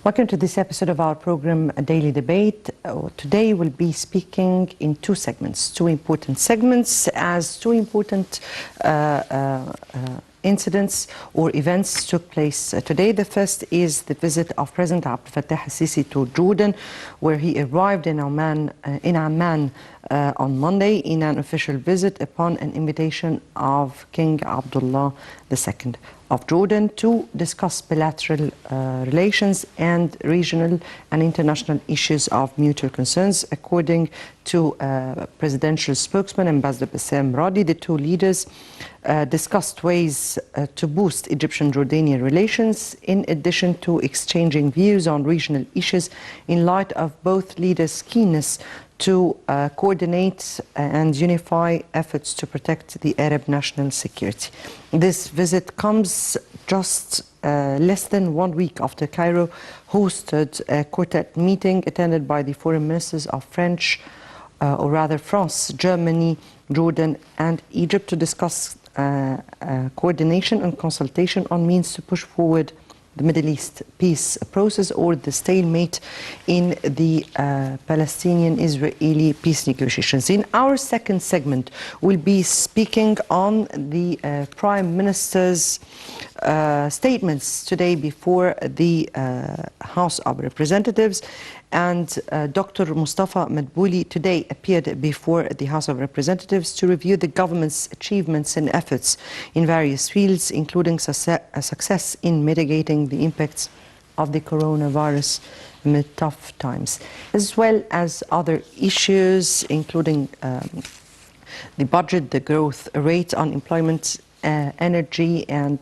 Welcome to this episode of our program, A Daily Debate. Today we'll be speaking in two segments, two important segments, as two important incidents or events took place today. The first is the visit of President Abdel Fattah al-Sisi to Jordan, where he arrived in Amman on Monday in an official visit upon an invitation of King Abdullah II of Jordan to discuss bilateral relations and regional and international issues of mutual concerns. According to presidential spokesman Ambassador Bassam Radi, the two leaders discussed ways to boost Egyptian-Jordanian relations, in addition to exchanging views on regional issues in light of both leaders' keenness to coordinate and unify efforts to protect the Arab national security. This visit comes just less than 1 week after Cairo hosted a quartet meeting attended by the foreign ministers of France, Germany, Jordan and Egypt to discuss coordination and consultation on means to push forward the Middle East peace process or the stalemate in the Palestinian-Israeli peace negotiations. In our second segment, we'll be speaking on the Prime Minister's statements today before the House of Representatives. And Dr. Mustafa Madbouli today appeared before the House of Representatives to review the government's achievements and efforts in various fields, including success in mitigating the impacts of the coronavirus amid tough times, as well as other issues, including the budget, the growth rate, unemployment, energy, and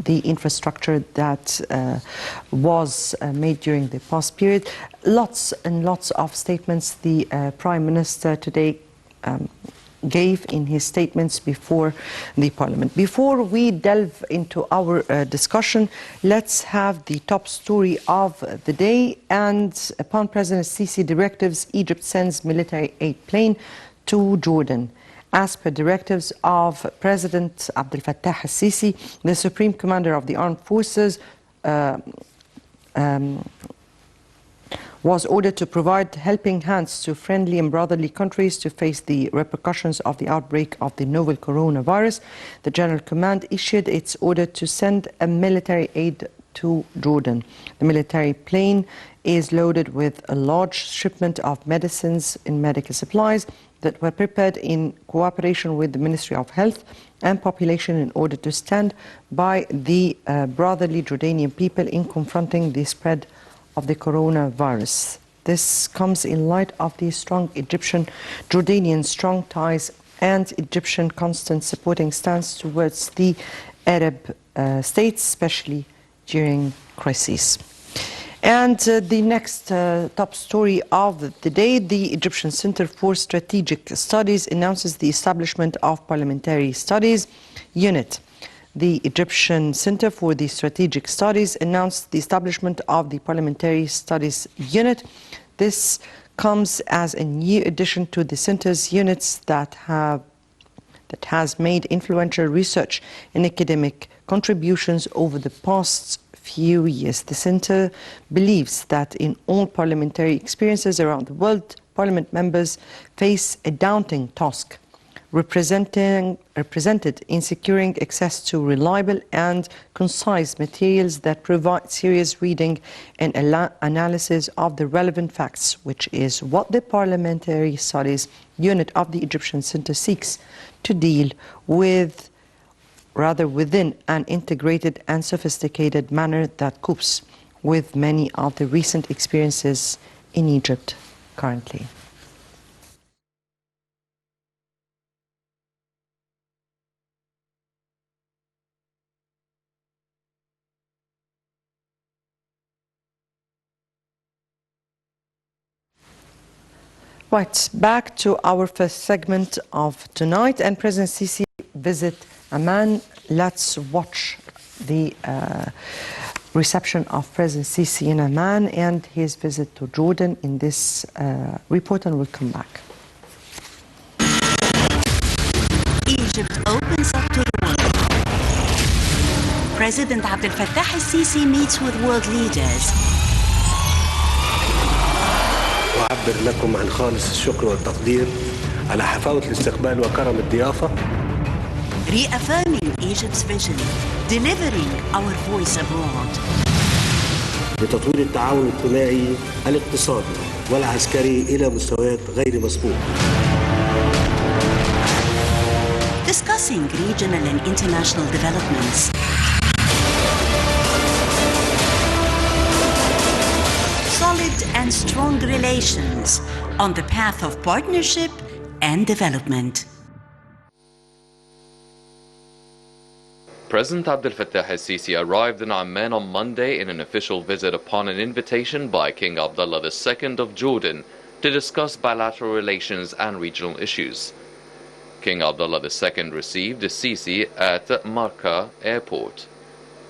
the infrastructure that was made during the past period. Lots and lots of statements the Prime Minister today gave in his statements before the Parliament. Before we delve into our discussion, let's have the top story of the day. And upon President Sisi directives, Egypt sends military aid plane to Jordan. As per directives of President Abdel Fattah al-Sisi, the Supreme Commander of the Armed Forces was ordered to provide helping hands to friendly and brotherly countries to face the repercussions of the outbreak of the novel coronavirus. The General Command issued its order to send a military aid to Jordan. The military plane is loaded with a large shipment of medicines and medical supplies that were prepared in cooperation with the Ministry of Health and Population in order to stand by the brotherly Jordanian people in confronting the spread of the coronavirus. This comes in light of the strong Egyptian-Jordanian strong ties and Egyptian constant supporting stance towards the Arab states, especially during crises. And the next top story of the day, the Egyptian Center for Strategic Studies announces the establishment of Parliamentary Studies Unit. The Egyptian Center for the Strategic Studies announced the establishment of the Parliamentary Studies Unit. This comes as a new addition to the center's units that has made influential research and academic contributions over the past few years. The Center believes that in all parliamentary experiences around the world, Parliament members face a daunting task, represented in securing access to reliable and concise materials that provide serious reading and analysis of the relevant facts, which is what the Parliamentary Studies Unit of the Egyptian Center seeks to deal with, rather within an integrated and sophisticated manner that copes with many of the recent experiences in Egypt currently. Right, back to our first segment of tonight, and President Sisi visit Amman. Let's watch the reception of President Sisi in Amman and his visit to Jordan in this report, and we'll come back. Egypt opens up to the world. President Abdel Fattah al-Sisi meets with world leaders. أعبر لكم عن خالص الشكر والتقدير على حفاوة الاستقبال وكرم الضيافة. Reaffirming Egypt's vision, delivering our voice abroad. بتطوير التعاون الثنائي الاقتصادي والعسكري إلى مستويات غير مسبوقة. Discussing regional and international developments. Solid and strong relations on the path of partnership and development. President Abdel Fattah al-Sisi arrived in Amman on Monday in an official visit upon an invitation by King Abdullah II of Jordan to discuss bilateral relations and regional issues. King Abdullah II received al-Sisi at Marka Airport.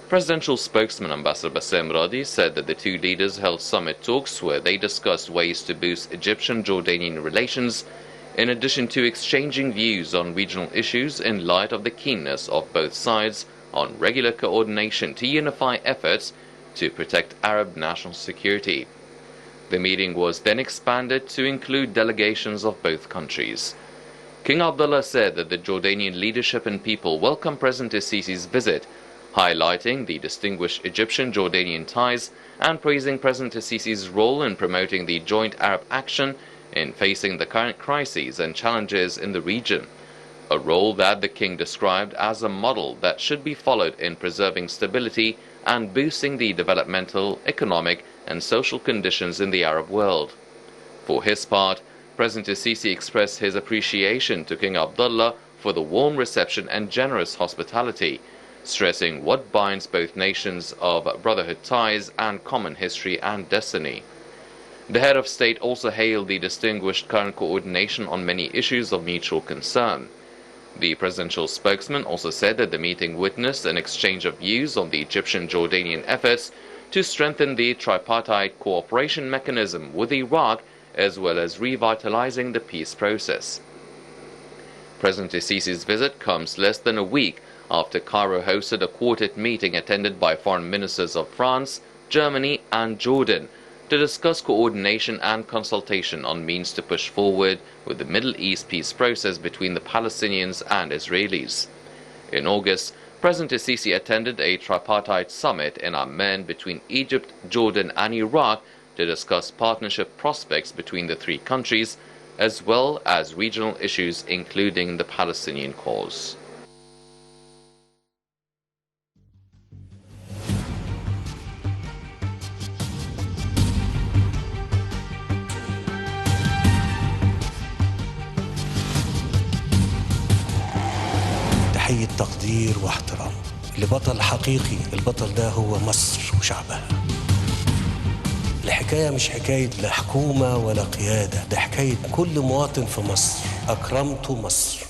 Presidential spokesman Ambassador Bassem Radi said that the two leaders held summit talks where they discussed ways to boost Egyptian-Jordanian relations, in addition to exchanging views on regional issues in light of the keenness of both sides on regular coordination to unify efforts to protect Arab national security. The meeting was then expanded to include delegations of both countries. King Abdullah said that the Jordanian leadership and people welcome President al-Sisi's visit, highlighting the distinguished Egyptian-Jordanian ties and praising President al-Sisi's role in promoting the joint Arab action in facing the current crises and challenges in the region, a role that the king described as a model that should be followed in preserving stability and boosting the developmental, economic and social conditions in the Arab world. For his part, President al-Sisi expressed his appreciation to King Abdullah for the warm reception and generous hospitality, stressing what binds both nations of brotherhood ties and common history and destiny. The head of state also hailed the distinguished current coordination on many issues of mutual concern. The presidential spokesman also said that the meeting witnessed an exchange of views on the Egyptian-Jordanian efforts to strengthen the tripartite cooperation mechanism with Iraq, as well as revitalizing the peace process. President al-Sisi's visit comes less than a week after Cairo hosted a quartet meeting attended by foreign ministers of France, Germany and Jordan to discuss coordination and consultation on means to push forward with the Middle East peace process between the Palestinians and Israelis. In August, President al-Sisi attended a tripartite summit in Amman between Egypt, Jordan and Iraq to discuss partnership prospects between the three countries, as well as regional issues including the Palestinian cause. تحية تقدير واحترام لبطل حقيقي. البطل ده هو مصر وشعبها. الحكاية مش حكاية لا حكومة ولا قيادة، ده حكاية كل مواطن في مصر. أكرمت مصر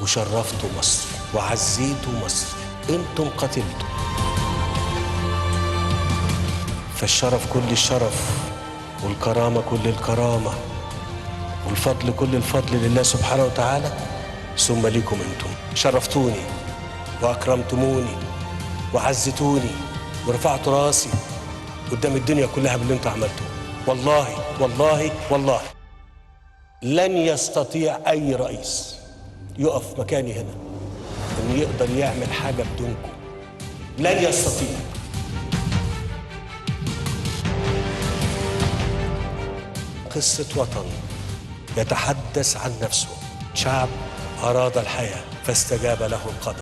وشرفت مصر وعزيت مصر، انتم قتلتم. فالشرف كل الشرف والكرامة كل الكرامة والفضل كل الفضل لله سبحانه وتعالى، ثم ليكم انتم. شرفتوني واكرمتموني وعزتوني ورفعت راسي قدام الدنيا كلها باللي انتم عملتوه. والله والله والله لن يستطيع اي رئيس يقف مكاني هنا انه يقدر يعمل حاجه بدونكم. لن يستطيع. قصه وطن يتحدث عن نفسه، شعب أراد الحياة فاستجاب له القدر.